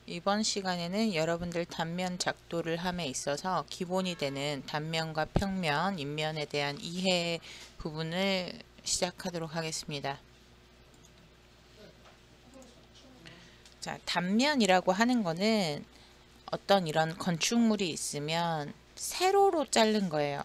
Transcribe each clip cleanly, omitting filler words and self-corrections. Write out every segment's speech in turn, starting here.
이번 시간에는 여러분들 단면 작도를 함에 있어서 기본이 되는 단면과 평면, 인면에 대한 이해 부분을 시작하도록 하겠습니다. 자, 단면이라고 하는 거는 어떤 이런 건축물이 있으면 세로로 자른 거예요.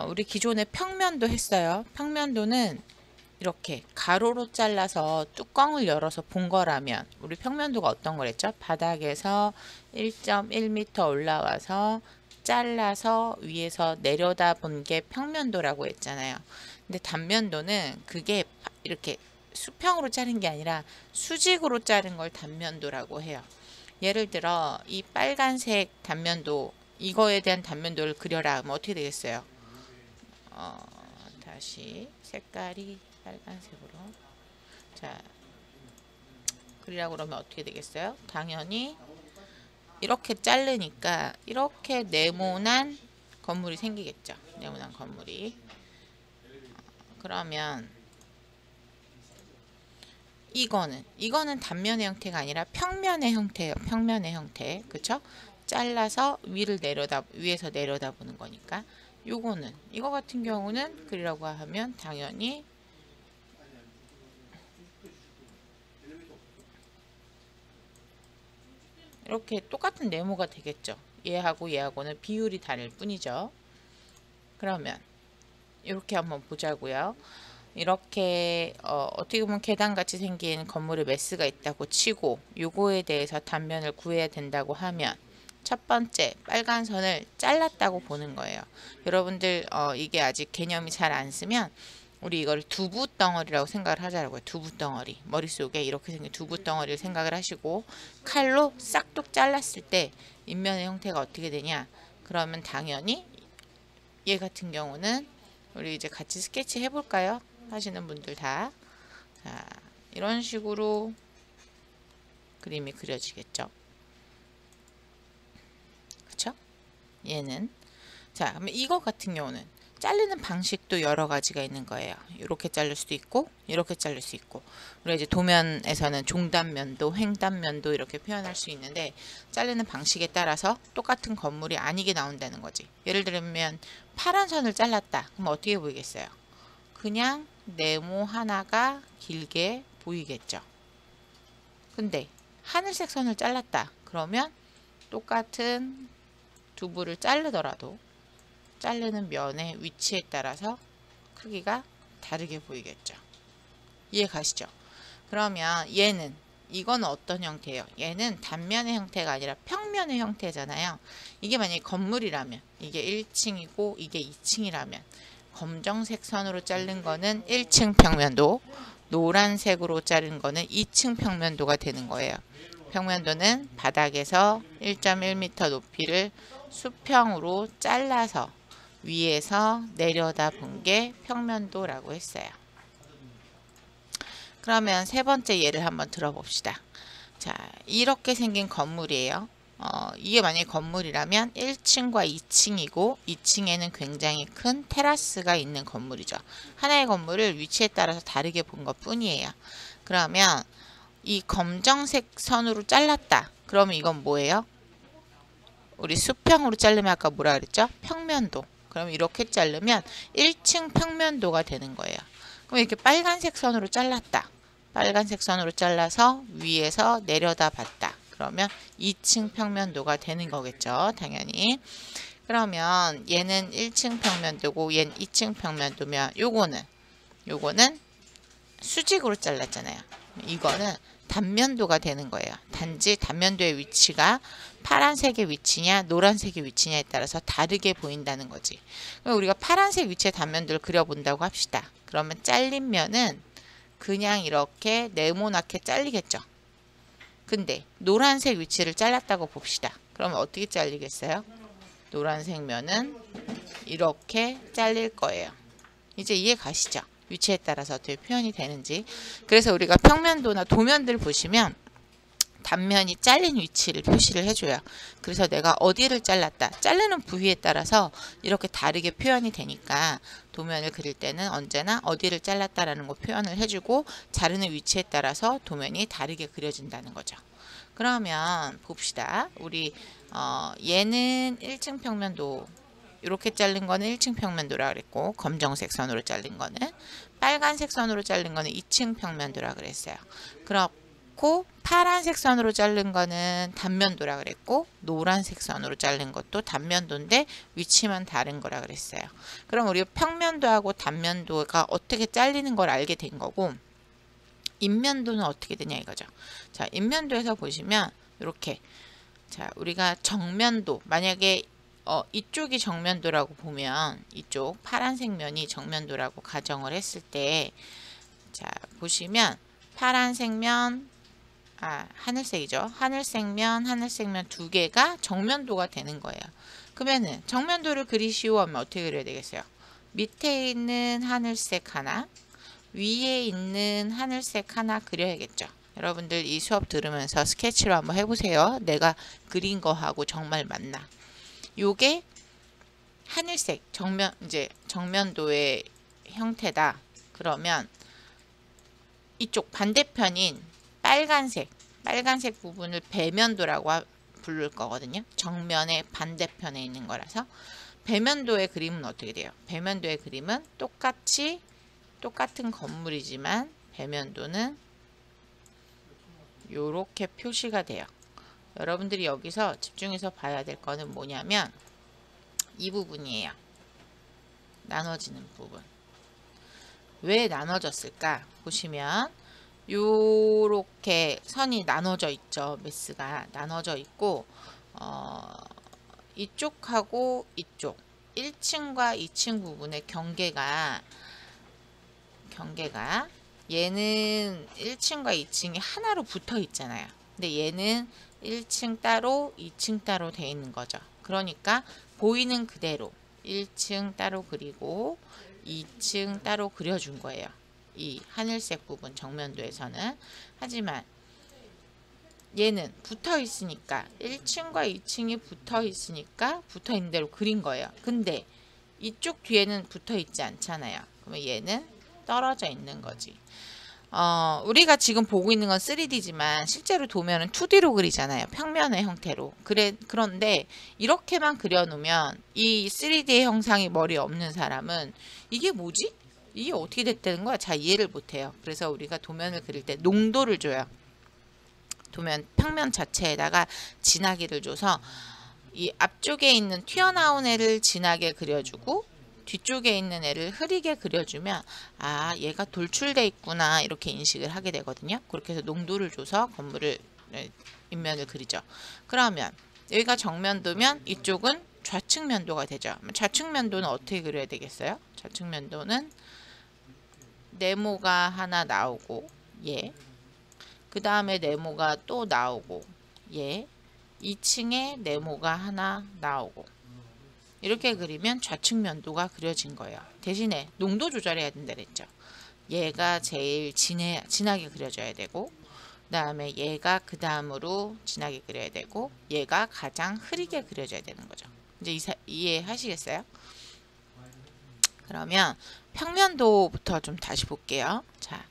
우리 기존에 평면도 했어요. 평면도는 이렇게 가로로 잘라서 뚜껑을 열어서 본 거라면 우리 평면도가 어떤 거랬죠? 바닥에서 1.1m 올라와서 잘라서 위에서 내려다 본 게 평면도라고 했잖아요. 근데 단면도는 그게 이렇게 수평으로 자른 게 아니라 수직으로 자른 걸 단면도라고 해요. 예를 들어 이 빨간색 단면도, 이거에 대한 단면도를 그려라 하면 어떻게 되겠어요? 다시 색깔이 빨간색으로 자 그리라고 그러면 어떻게 되겠어요? 당연히 이렇게 자르니까 이렇게 네모난 건물이 생기겠죠. 네모난 건물이. 그러면 이거는 단면의 형태가 아니라 평면의 형태예요. 평면의 형태. 그쵸? 잘라서 위에서 내려다 보는 거니까. 이거 같은 경우는 그리라고 하면 당연히 이렇게 똑같은 네모가 되겠죠. 얘하고는 비율이 다를 뿐이죠. 그러면 이렇게 한번 보자고요. 이렇게 어떻게 보면 계단같이 생긴 건물에 메스가 있다고 치고 요거에 대해서 단면을 구해야 된다고 하면 첫 번째 빨간 선을 잘랐다고 보는 거예요. 여러분들 이게 아직 개념이 잘 안 쓰면 우리 이걸 두부 덩어리라고 생각을 하자고요. 두부 덩어리. 머릿속에 이렇게 생긴 두부 덩어리를 생각을 하시고 칼로 싹둑 잘랐을 때 인면의 형태가 어떻게 되냐? 그러면 당연히 얘 같은 경우는 우리 이제 같이 스케치 해볼까요? 하시는 분들 다. 자, 이런 식으로 그림이 그려지겠죠. 그쵸? 얘는. 자, 그러면 이거 같은 경우는 자르는 방식도 여러 가지가 있는 거예요. 이렇게 자를 수도 있고 이렇게 자를 수 있고, 우리가 이제 도면에서는 종단면도 횡단면도 이렇게 표현할 수 있는데 자르는 방식에 따라서 똑같은 건물이 아니게 나온다는 거지. 예를 들면 파란 선을 잘랐다. 그럼 어떻게 보이겠어요? 그냥 네모 하나가 길게 보이겠죠. 근데 하늘색 선을 잘랐다. 그러면 똑같은 두부를 자르더라도 자르는 면의 위치에 따라서 크기가 다르게 보이겠죠. 이해 가시죠? 그러면 이거는 어떤 형태예요? 얘는 단면의 형태가 아니라 평면의 형태잖아요. 이게 만약에 건물이라면 이게 1층이고 이게 2층이라면 검정색 선으로 자른 거는 1층 평면도, 노란색으로 자른 거는 2층 평면도가 되는 거예요. 평면도는 바닥에서 1.1m 높이를 수평으로 잘라서 위에서 내려다 본 게 평면도라고 했어요. 그러면 세 번째 예를 한번 들어봅시다. 자, 이렇게 생긴 건물이에요. 이게 만약에 건물이라면 1층과 2층이고 2층에는 굉장히 큰 테라스가 있는 건물이죠. 하나의 건물을 위치에 따라서 다르게 본 것 뿐이에요. 그러면 이 검정색 선으로 잘랐다. 그러면 이건 뭐예요? 우리 수평으로 자르면 아까 뭐라 그랬죠? 평면도. 그럼 이렇게 자르면 1층 평면도가 되는 거예요. 그럼 이렇게 빨간색 선으로 잘랐다. 빨간색 선으로 잘라서 위에서 내려다 봤다. 그러면 2층 평면도가 되는 거겠죠. 당연히. 그러면 얘는 1층 평면도고 얘는 2층 평면도면 요거는 수직으로 잘랐잖아요. 이거는 단면도가 되는 거예요. 단지 단면도의 위치가 파란색의 위치냐 노란색의 위치냐에 따라서 다르게 보인다는 거지. 그럼 우리가 파란색 위치의 단면도를 그려본다고 합시다. 그러면 잘린 면은 그냥 이렇게 네모나게 잘리겠죠. 근데 노란색 위치를 잘랐다고 봅시다. 그러면 어떻게 잘리겠어요? 노란색 면은 이렇게 잘릴 거예요. 이제 이해 가시죠? 위치에 따라서 어떻게 표현이 되는지. 그래서 우리가 평면도나 도면들 보시면 단면이 잘린 위치를 표시를 해줘요. 그래서 내가 어디를 잘랐다. 자르는 부위에 따라서 이렇게 다르게 표현이 되니까 도면을 그릴 때는 언제나 어디를 잘랐다라는 거 표현을 해주고 자르는 위치에 따라서 도면이 다르게 그려진다는 거죠. 그러면 봅시다. 우리 얘는 1층 평면도 이렇게 자른 거는 1층 평면도라 그랬고, 검정색 선으로 자른 거는, 빨간색 선으로 자른 거는 2층 평면도라 그랬어요. 그렇고 파란색 선으로 자른 거는 단면도라 그랬고, 노란색 선으로 자른 것도 단면도인데 위치만 다른 거라 그랬어요. 그럼 우리 평면도하고 단면도가 어떻게 잘리는 걸 알게 된 거고, 인면도는 어떻게 되냐 이거죠. 자, 인면도에서 보시면 이렇게, 자, 우리가 정면도, 만약에 이쪽이 정면도라고 보면, 이쪽 파란색 면이 정면도라고 가정을 했을 때, 자, 보시면 파란색 면, 하늘색이죠. 하늘색 면 두 개가 정면도가 되는 거예요. 그러면은 정면도를 그리시오 하면 어떻게 그려야 되겠어요? 밑에 있는 하늘색 하나, 위에 있는 하늘색 하나 그려야겠죠. 여러분들 이 수업 들으면서 스케치로 한번 해보세요. 내가 그린 거하고 정말 맞나? 요게 하늘색 정면도의 형태다. 그러면 이쪽 반대편인 빨간색 부분을 배면도라고 부를 거거든요. 정면의 반대편에 있는 거라서. 배면도의 그림은 어떻게 돼요? 배면도의 그림은 똑같은 건물이지만 배면도는 요렇게 표시가 돼요. 여러분들이 여기서 집중해서 봐야 될 거는 뭐냐면 이 부분이에요. 나눠지는 부분. 왜 나눠졌을까? 보시면 요렇게 선이 나눠져 있죠. 메스가 나눠져 있고, 이쪽하고 이쪽 1층과 2층 부분의 경계가 얘는 1층과 2층이 하나로 붙어 있잖아요. 근데 얘는 1층 따로 2층 따로 돼 있는 거죠. 그러니까 보이는 그대로 1층 따로 그리고 2층 따로 그려준 거예요. 이 하늘색 부분 정면도에서는. 하지만 얘는 붙어 있으니까 1층과 2층이 붙어 있으니까 붙어 있는 대로 그린 거예요. 근데 이쪽 뒤에는 붙어 있지 않잖아요. 그러면 얘는 떨어져 있는 거지. 우리가 지금 보고 있는 건 3D지만 실제로 도면은 2D로 그리잖아요. 평면의 형태로. 그런데 이렇게만 그려놓으면 이 3D의 형상이 머리에 없는 사람은 이게 뭐지? 이게 어떻게 됐다는 거야? 잘 이해를 못해요. 그래서 우리가 도면을 그릴 때 농도를 줘요. 도면 평면 자체에다가 진하기를 줘서 이 앞쪽에 있는 튀어나온 애를 진하게 그려주고 뒤쪽에 있는 애를 흐리게 그려주면 얘가 돌출돼 있구나 이렇게 인식을 하게 되거든요. 그렇게 해서 농도를 줘서 건물을 인면을 그리죠. 그러면 여기가 정면도면 이쪽은 좌측면도가 되죠. 좌측면도는 어떻게 그려야 되겠어요? 좌측면도는 네모가 하나 나오고 그 다음에 네모가 또 나오고 2층에 네모가 하나 나오고 이렇게 그리면 좌측면도가 그려진 거예요. 대신에 농도 조절해야 된다 그랬죠. 얘가 제일 진하게 그려져야 되고, 그 다음에 얘가 그 다음으로 진하게 그려야 되고, 얘가 가장 흐리게 그려져야 되는 거죠. 이제 이해하시겠어요? 그러면 평면도부터 좀 다시 볼게요. 자,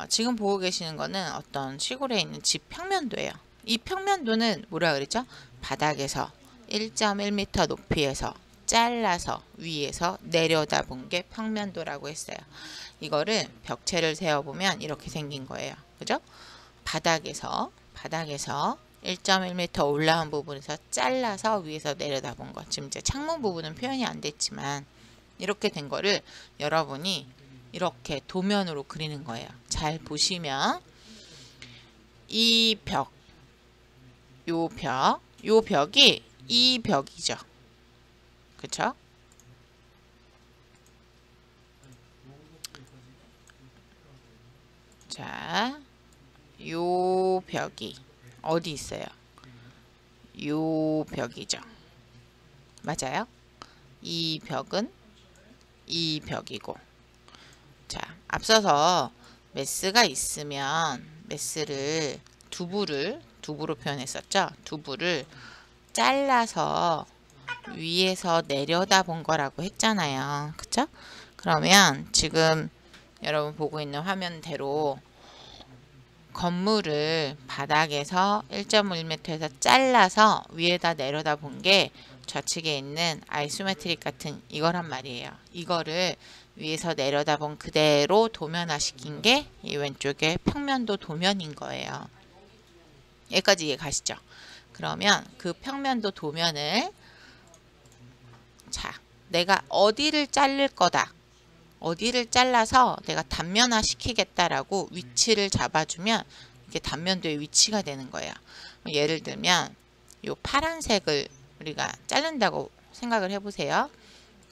지금 보고 계시는 거는 어떤 시골에 있는 집 평면도예요. 이 평면도는 뭐라 그랬죠? 바닥에서 1.1m 높이에서 잘라서 위에서 내려다본 게 평면도라고 했어요. 이거를 벽체를 세워보면 이렇게 생긴 거예요. 그죠? 바닥에서 1.1m 올라온 부분에서 잘라서 위에서 내려다본 거. 지금 이제 창문 부분은 표현이 안 됐지만 이렇게 된 거를 여러분이 이렇게 도면으로 그리는 거예요. 잘 보시면 이 벽, 요 벽이 이 벽이죠. 그쵸? 자, 요 벽이 어디 있어요? 요 벽이죠. 맞아요? 이 벽은 이 벽이고. 자, 앞서서 메스가 있으면 메스를 두부로 표현했었죠. 두부를 잘라서 위에서 내려다본 거라고 했잖아요. 그쵸? 그러면 지금 여러분 보고 있는 화면대로 건물을 바닥에서 1.1m에서 잘라서 위에다 내려다 본 게 좌측에 있는 아이소메트릭 같은 이거란 말이에요. 이거를 위에서 내려다본 그대로 도면화 시킨 게 이 왼쪽에 평면도 도면인 거예요. 여기까지 이해 가시죠? 그러면 그 평면도 도면을 자, 내가 어디를 자를 거다. 어디를 잘라서 내가 단면화 시키겠다라고 위치를 잡아주면 이게 단면도의 위치가 되는 거예요. 예를 들면 이 파란색을 우리가 자른다고 생각을 해보세요.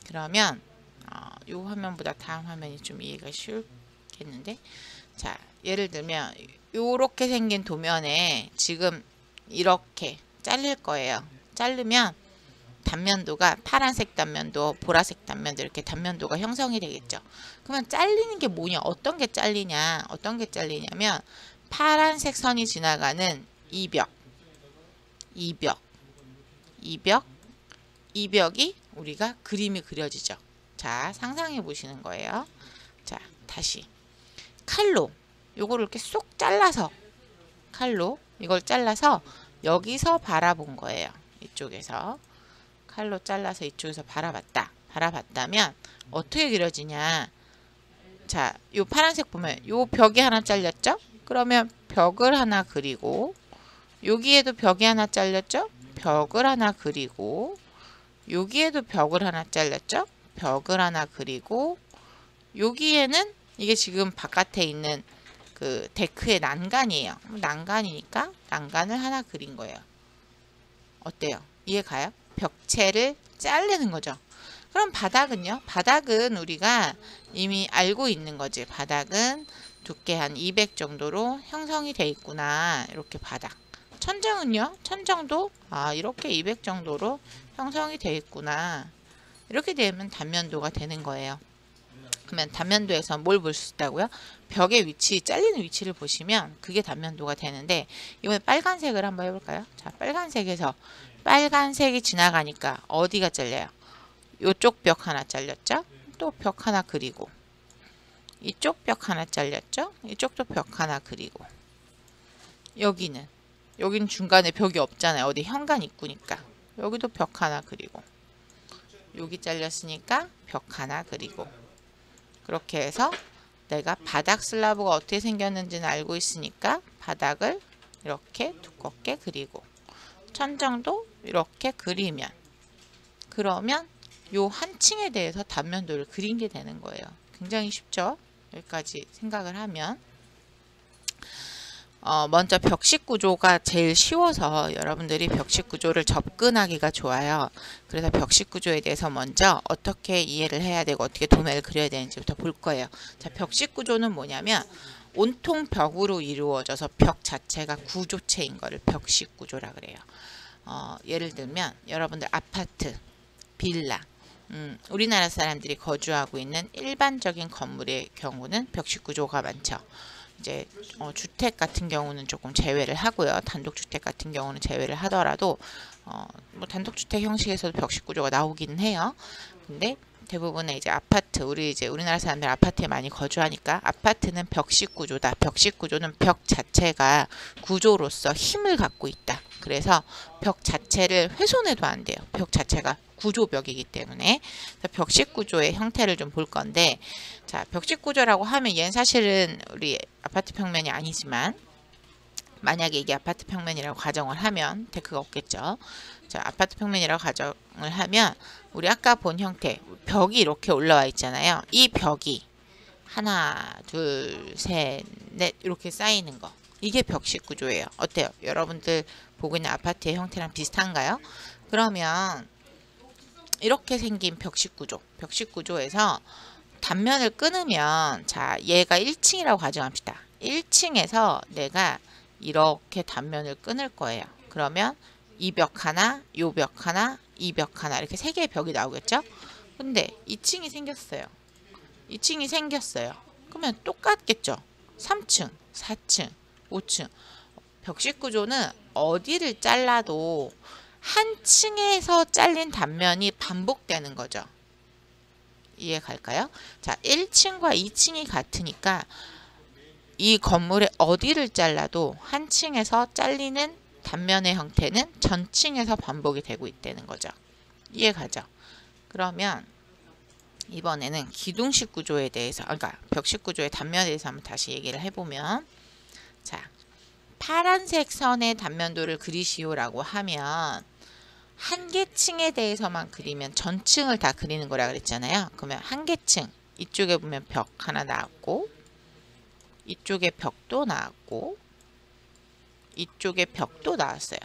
그러면 이 화면보다 다음 화면이 좀 이해가 쉽겠는데, 자, 예를 들면 이렇게 생긴 도면에 지금 이렇게 잘릴 거예요. 자르면 단면도가 파란색 단면도, 보라색 단면도 이렇게 단면도가 형성이 되겠죠. 그러면 잘리는 게 뭐냐? 어떤 게 잘리냐? 어떤 게 잘리냐면 파란색 선이 지나가는 이 벽이 우리가 그림이 그려지죠. 자, 상상해 보시는 거예요. 자, 다시 칼로 요거를 이렇게 쏙 잘라서 이걸 잘라서 여기서 바라본 거예요. 이쪽에서 칼로 잘라서 이쪽에서 바라봤다면 어떻게 그려지냐? 자, 요 파란색 보면 요 벽이 하나 잘렸죠? 그러면 벽을 하나 그리고, 여기에도 벽이 하나 잘렸죠? 벽을 하나 그리고, 여기에도 벽을 하나 잘렸죠? 벽을 하나 그리고, 여기에는 이게 지금 바깥에 있는 그 데크의 난간이에요. 난간이니까 난간을 하나 그린 거예요. 어때요? 이해 가요? 벽체를 자르는 거죠. 그럼 바닥은요? 바닥은 우리가 이미 알고 있는 거지. 바닥은 두께 한 200 정도로 형성이 돼 있구나. 이렇게 바닥. 천정은요? 천정도 이렇게 200 정도로 형성이 돼 있구나. 이렇게 되면 단면도가 되는 거예요. 그러면 단면도에서 뭘 볼 수 있다고요? 벽의 위치, 잘리는 위치를 보시면 그게 단면도가 되는데, 이번에 빨간색을 한번 해볼까요? 자, 빨간색이 지나가니까 어디가 잘려요? 이쪽 벽 하나 잘렸죠? 또 벽 하나 그리고, 이쪽 벽 하나 잘렸죠? 이쪽도 벽 하나 그리고, 여기는 중간에 벽이 없잖아요. 어디 현관 입구니까 여기도 벽 하나 그리고, 여기 잘렸으니까 벽 하나 그리고, 그렇게 해서 내가 바닥 슬라브가 어떻게 생겼는지는 알고 있으니까 바닥을 이렇게 두껍게 그리고, 천정도 이렇게 그리면, 그러면 요 한 층에 대해서 단면도를 그린 게 되는 거예요. 굉장히 쉽죠? 여기까지 생각을 하면 먼저 벽식 구조가 제일 쉬워서 여러분들이 벽식 구조를 접근하기가 좋아요. 그래서 벽식 구조에 대해서 먼저 어떻게 이해를 해야 되고 어떻게 도면을 그려야 되는지부터 볼 거예요. 자, 벽식 구조는 뭐냐면 온통 벽으로 이루어져서 벽 자체가 구조체인 거를 벽식 구조라 그래요. 예를 들면 여러분들 아파트, 빌라, 우리나라 사람들이 거주하고 있는 일반적인 건물의 경우는 벽식 구조가 많죠. 이제 주택 같은 경우는 조금 제외를 하고요. 단독주택 같은 경우는 제외를 하더라도 뭐 단독주택 형식에서도 벽식 구조가 나오기는 해요. 근데 대부분의 이제 아파트, 우리나라 사람들 아파트에 많이 거주하니까 아파트는 벽식 구조다. 벽식 구조는 벽 자체가 구조로서 힘을 갖고 있다. 그래서 벽 자체를 훼손해도 안 돼요. 벽 자체가 구조벽이기 때문에. 벽식 구조의 형태를 좀 볼 건데, 자, 벽식 구조라고 하면 얘는 사실은 우리 아파트 평면이 아니지만, 만약에 이게 아파트 평면이라고 가정을 하면 데크가 없겠죠. 자, 아파트 평면이라고 가정을 하면 우리 아까 본 형태, 벽이 이렇게 올라와 있잖아요. 이 벽이 하나, 둘, 셋, 넷 이렇게 쌓이는 거. 이게 벽식 구조예요. 어때요? 여러분들 보고 있는 아파트의 형태랑 비슷한가요? 그러면 이렇게 생긴 벽식 구조. 벽식 구조에서 단면을 끊으면, 자, 얘가 1층이라고 가정합시다. 1층에서 내가 이렇게 단면을 끊을 거예요. 그러면 이 벽 하나, 요 벽 하나, 이 벽 하나 이렇게 세 개의 벽이 나오겠죠? 근데 2층이 생겼어요. 2층이 생겼어요. 그러면 똑같겠죠? 3층, 4층, 5층. 벽식 구조는 어디를 잘라도 한 층에서 잘린 단면이 반복되는 거죠. 이해 갈까요? 자, 1층과 2층이 같으니까 이 건물의 어디를 잘라도 한 층에서 잘리는 단면의 형태는 전 층에서 반복이 되고 있다는 거죠. 이해가죠? 그러면 이번에는 기둥식 구조에 대해서, 그러니까 벽식 구조의 단면에 대해서 한번 다시 얘기를 해보면, 자, 파란색 선의 단면도를 그리시오라고 하면 한 개 층에 대해서만 그리면 전 층을 다 그리는 거라 그랬잖아요. 그러면 한 개 층, 이쪽에 보면 벽 하나 나왔고, 이쪽에 벽도 나왔고, 이쪽에 벽도 나왔어요.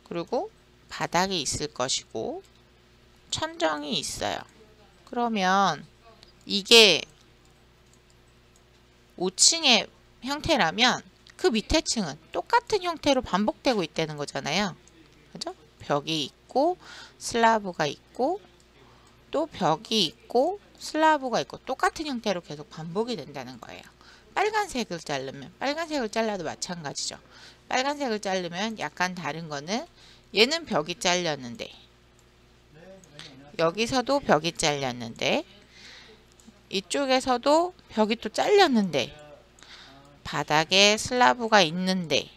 그리고 바닥이 있을 것이고 천정이 있어요. 그러면 이게 5층의 형태라면 그 밑에 층은 똑같은 형태로 반복되고 있다는 거잖아요. 그죠? 벽이 있고 슬라브가 있고 또 벽이 있고 슬라브가 있고 똑같은 형태로 계속 반복이 된다는 거예요. 빨간색을 자르면 빨간색을 잘라도 마찬가지죠. 빨간색을 자르면 약간 다른 거는 얘는 벽이 잘렸는데 여기서도 벽이 잘렸는데 이쪽에서도 벽이 또 잘렸는데 바닥에 슬라브가 있는데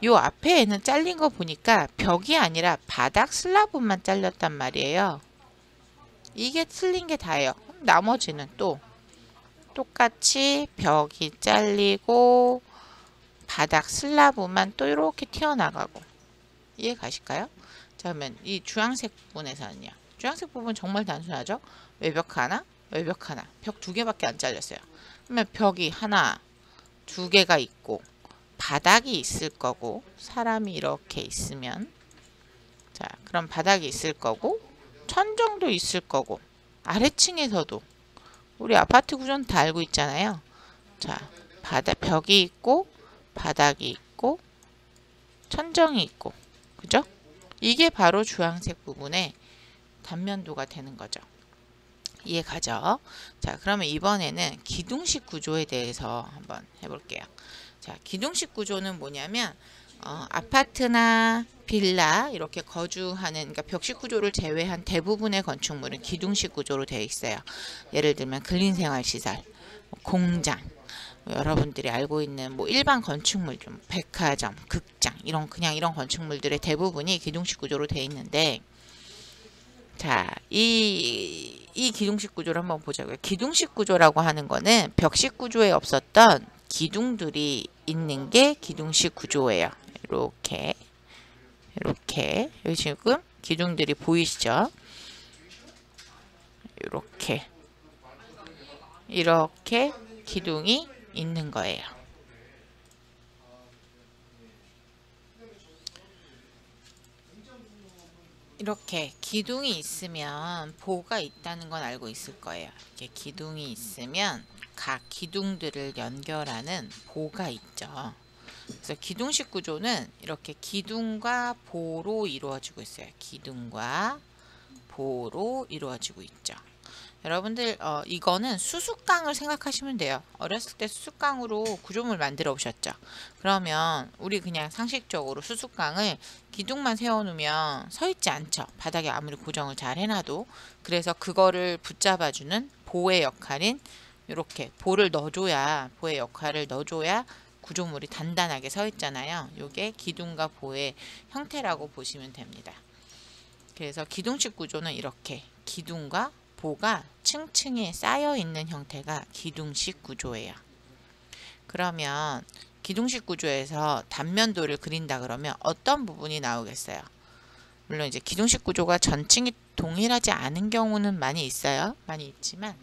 요 앞에는 잘린 거 보니까 벽이 아니라 바닥 슬라브만 잘렸단 말이에요. 이게 틀린 게 다예요. 나머지는 또 똑같이 벽이 잘리고 바닥 슬라브만 또 이렇게 튀어나가고. 이해 가실까요? 자, 그러면 이 주황색 부분에서는요. 주황색 부분 정말 단순하죠? 외벽 하나, 외벽 하나. 벽 두 개밖에 안 잘렸어요. 그러면 벽이 하나, 두 개가 있고 바닥이 있을 거고 사람이 이렇게 있으면 자, 그럼 바닥이 있을 거고 천정도 있을 거고 아래층에서도 우리 아파트 구조는 다 알고 있잖아요. 자, 벽이 있고 바닥이 있고 천정이 있고 그죠? 이게 바로 주황색 부분의 단면도가 되는 거죠. 이해 가죠? 자, 그러면 이번에는 기둥식 구조에 대해서 한번 해볼게요. 자, 기둥식 구조는 뭐냐면 아파트나 빌라 이렇게 거주하는 그러니까 벽식 구조를 제외한 대부분의 건축물은 기둥식 구조로 되어 있어요. 예를 들면 근린생활시설, 공장, 여러분들이 알고 있는 뭐 일반 건축물 좀 백화점, 극장 이런 그냥 이런 건축물들의 대부분이 기둥식 구조로 되어 있는데 자, 이 기둥식 구조를 한번 보자고요. 기둥식 구조라고 하는 거는 벽식 구조에 없었던 기둥들이 있는 게 기둥식 구조예요. 이렇게 여기 지금 기둥들이 보이시죠? 이렇게 기둥이 있는 거예요. 이렇게 기둥이 있으면 보가 있다는 건 알고 있을 거예요. 이렇게 기둥이 있으면 각 기둥들을 연결하는 보가 있죠. 그래서 기둥식 구조는 이렇게 기둥과 보로 이루어지고 있어요. 기둥과 보로 이루어지고 있죠. 여러분들 이거는 수수깡을 생각하시면 돼요. 어렸을 때 수수깡으로 구조물 만들어 오셨죠. 그러면 우리 그냥 상식적으로 수수깡을 기둥만 세워놓으면 서 있지 않죠. 바닥에 아무리 고정을 잘 해놔도. 그래서 그거를 붙잡아주는 보의 역할인 이렇게 보를 넣어줘야 보의 역할을 넣어줘야 구조물이 단단하게 서 있잖아요. 이게 기둥과 보의 형태라고 보시면 됩니다. 그래서 기둥식 구조는 이렇게 기둥과 보가 층층이 쌓여 있는 형태가 기둥식 구조예요. 그러면 기둥식 구조에서 단면도를 그린다 그러면 어떤 부분이 나오겠어요? 물론 이제 기둥식 구조가 전층이 동일하지 않은 경우는 많이 있어요. 많이 있지만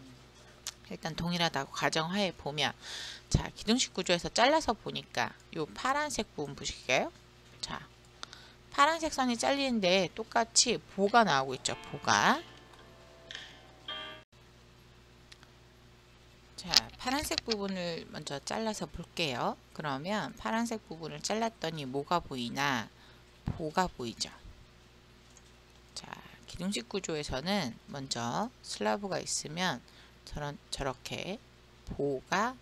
일단 동일하다고 가정하에 보면 자, 기둥식 구조에서 잘라서 보니까 요 파란색 부분 보실게요. 자, 파란색 선이 잘리는데 똑같이 보가 나오고 있죠. 보가. 자, 파란색 부분을 먼저 잘라서 볼게요. 그러면 파란색 부분을 잘랐더니 뭐가 보이나? 보가 보이죠. 자, 기둥식 구조에서는 먼저 슬라브가 있으면 저렇게 보가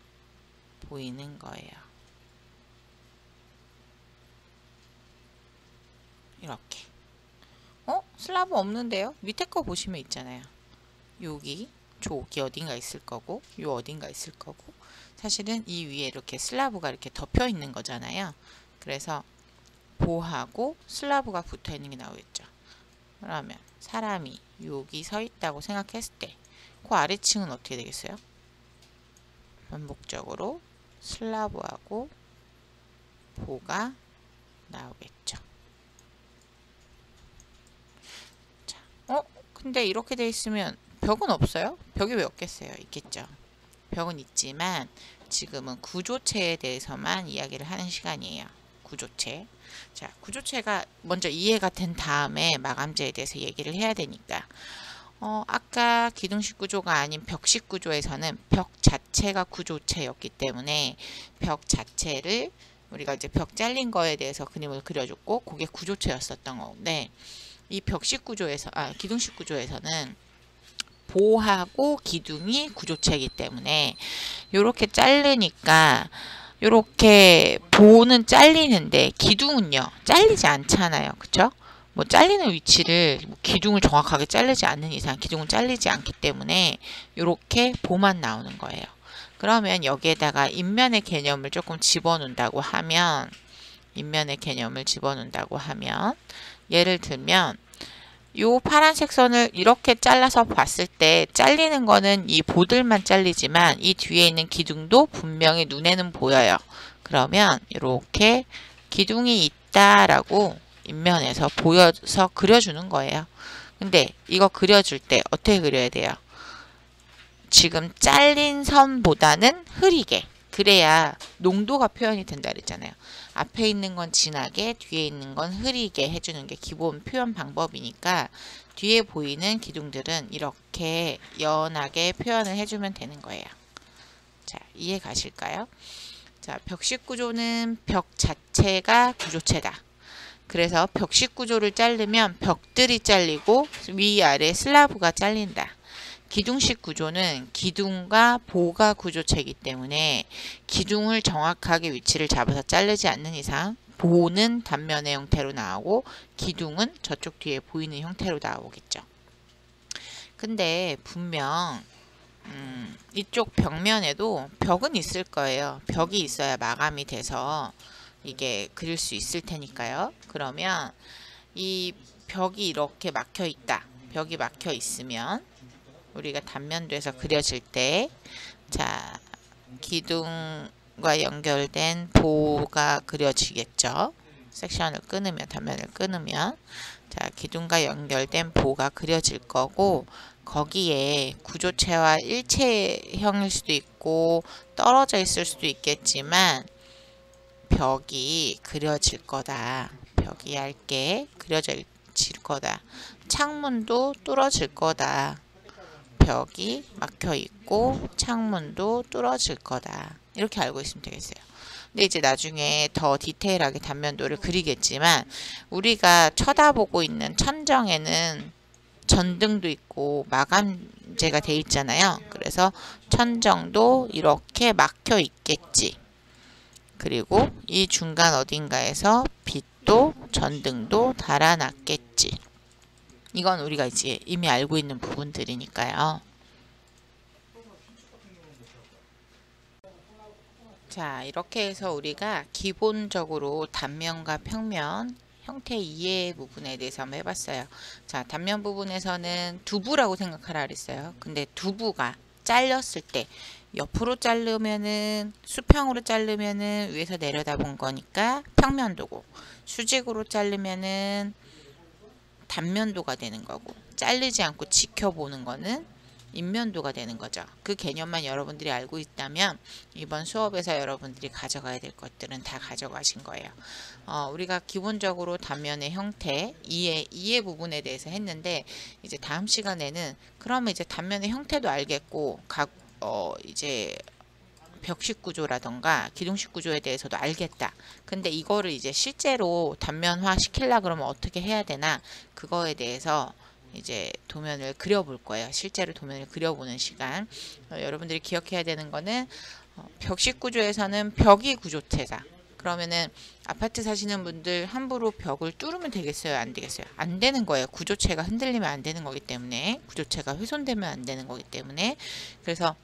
보이는 거예요. 이렇게. 슬라브 없는데요? 밑에 거 보시면 있잖아요. 여기, 저기 어딘가 있을 거고, 요 어딘가 있을 거고. 사실은 이 위에 이렇게 슬라브가 이렇게 덮여 있는 거잖아요. 그래서 보하고 슬라브가 붙어 있는 게 나오겠죠. 그러면 사람이 여기 서 있다고 생각했을 때 그 아래층은 어떻게 되겠어요? 반복적으로 슬라브하고 보가 나오겠죠. 자, 근데 이렇게 돼 있으면 벽은 없어요? 벽이 왜 없겠어요? 있겠죠. 벽은 있지만 지금은 구조체에 대해서만 이야기를 하는 시간이에요. 구조체. 자, 구조체가 먼저 이해가 된 다음에 마감재에 대해서 얘기를 해야 되니까 아까 기둥식 구조가 아닌 벽식 구조에서는 벽 자체가 구조체였기 때문에 벽 자체를 우리가 이제 벽 잘린 거에 대해서 그림을 그려줬고 그게 구조체였었던 건데 이 벽식 구조에서 기둥식 구조에서는 보하고 기둥이 구조체이기 때문에 이렇게 자르니까 이렇게 보는 잘리는데 기둥은요 잘리지 않잖아요. 그쵸? 뭐 잘리는 위치를 기둥을 정확하게 자르지 않는 이상 기둥은 잘리지 않기 때문에 이렇게 보만 나오는 거예요. 그러면 여기에다가 인면의 개념을 조금 집어넣는다고 하면 예를 들면 요 파란색 선을 이렇게 잘라서 봤을 때 잘리는 거는 이 보들만 잘리지만 이 뒤에 있는 기둥도 분명히 눈에는 보여요. 그러면 이렇게 기둥이 있다라고 인면에서 보여서 그려주는 거예요. 근데 이거 그려줄 때 어떻게 그려야 돼요? 지금 잘린 선보다는 흐리게. 그래야 농도가 표현이 된다 그랬잖아요. 앞에 있는 건 진하게, 뒤에 있는 건 흐리게 해주는 게 기본 표현 방법이니까 뒤에 보이는 기둥들은 이렇게 연하게 표현을 해주면 되는 거예요. 자, 이해 가실까요? 자, 벽식 구조는 벽 자체가 구조체다. 그래서 벽식 구조를 자르면 벽들이 잘리고 위아래 슬라브가 잘린다. 기둥식 구조는 기둥과 보가 구조체이기 때문에 기둥을 정확하게 위치를 잡아서 자르지 않는 이상 보는 단면의 형태로 나오고 기둥은 저쪽 뒤에 보이는 형태로 나오겠죠. 근데 분명 이쪽 벽면에도 벽은 있을 거예요. 벽이 있어야 마감이 돼서 이게 그릴 수 있을 테니까요. 그러면 이 벽이 이렇게 막혀 있다. 벽이 막혀 있으면 우리가 단면도에서 그려질 때 자, 기둥과 연결된 보가 그려지겠죠. 섹션을 끊으면 단면을 끊으면 자, 기둥과 연결된 보가 그려질 거고 거기에 구조체와 일체형일 수도 있고 떨어져 있을 수도 있겠지만 벽이 그려질 거다. 벽이 얇게 그려질 거다. 창문도 뚫어질 거다. 벽이 막혀 있고 창문도 뚫어질 거다. 이렇게 알고 있으면 되겠어요. 근데 이제 나중에 더 디테일하게 단면도를 그리겠지만 우리가 쳐다보고 있는 천정에는 전등도 있고 마감재가 돼 있잖아요. 그래서 천정도 이렇게 막혀 있겠지. 그리고 이 중간 어딘가에서 빛도 전등도 달아놨겠지. 이건 우리가 이제 이미 알고 있는 부분들이니까요. 자, 이렇게 해서 우리가 기본적으로 단면과 평면 형태 이해 부분에 대해서 한번 해봤어요. 자, 단면 부분에서는 두부라고 생각하라 그랬어요. 근데 두부가 잘렸을 때 옆으로 자르면은 수평으로 자르면은 위에서 내려다본 거니까 평면도고 수직으로 자르면은 단면도가 되는 거고 자르지 않고 지켜보는 거는 인면도가 되는 거죠. 그 개념만 여러분들이 알고 있다면 이번 수업에서 여러분들이 가져가야 될 것들은 다 가져가신 거예요. 우리가 기본적으로 단면의 형태, 이해 부분에 대해서 했는데 이제 다음 시간에는 그러면 이제 단면의 형태도 알겠고 이제 벽식 구조라던가 기둥식 구조에 대해서도 알겠다. 근데 이거를 이제 실제로 단면화 시키려 그러면 어떻게 해야 되나 그거에 대해서 이제 도면을 그려볼 거예요. 실제로 도면을 그려보는 시간. 여러분들이 기억해야 되는 거는 벽식 구조에서는 벽이 구조체다. 그러면은 아파트 사시는 분들 함부로 벽을 뚫으면 되겠어요? 안 되겠어요? 안 되는 거예요. 구조체가 흔들리면 안 되는 거기 때문에 구조체가 훼손되면 안 되는 거기 때문에 그래서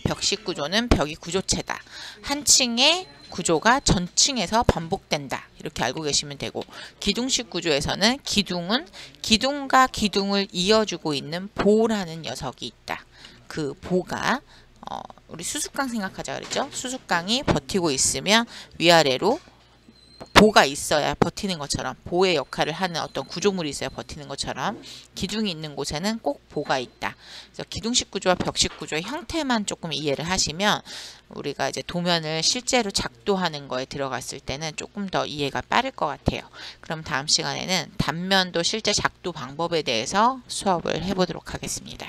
벽식 구조는 벽이 구조체다. 한 층의 구조가 전층에서 반복된다. 이렇게 알고 계시면 되고, 기둥식 구조에서는 기둥은 기둥과 기둥을 이어주고 있는 보라는 녀석이 있다. 그 보가 우리 수습강 생각하자 그랬죠? 수습강이 버티고 있으면 위아래로 보가 있어야 버티는 것처럼, 보의 역할을 하는 어떤 구조물이 있어야 버티는 것처럼 기둥이 있는 곳에는 꼭 보가 있다. 그래서 기둥식 구조와 벽식 구조의 형태만 조금 이해를 하시면 우리가 이제 도면을 실제로 작도하는 거에 들어갔을 때는 조금 더 이해가 빠를 것 같아요. 그럼 다음 시간에는 단면도 실제 작도 방법에 대해서 수업을 해보도록 하겠습니다.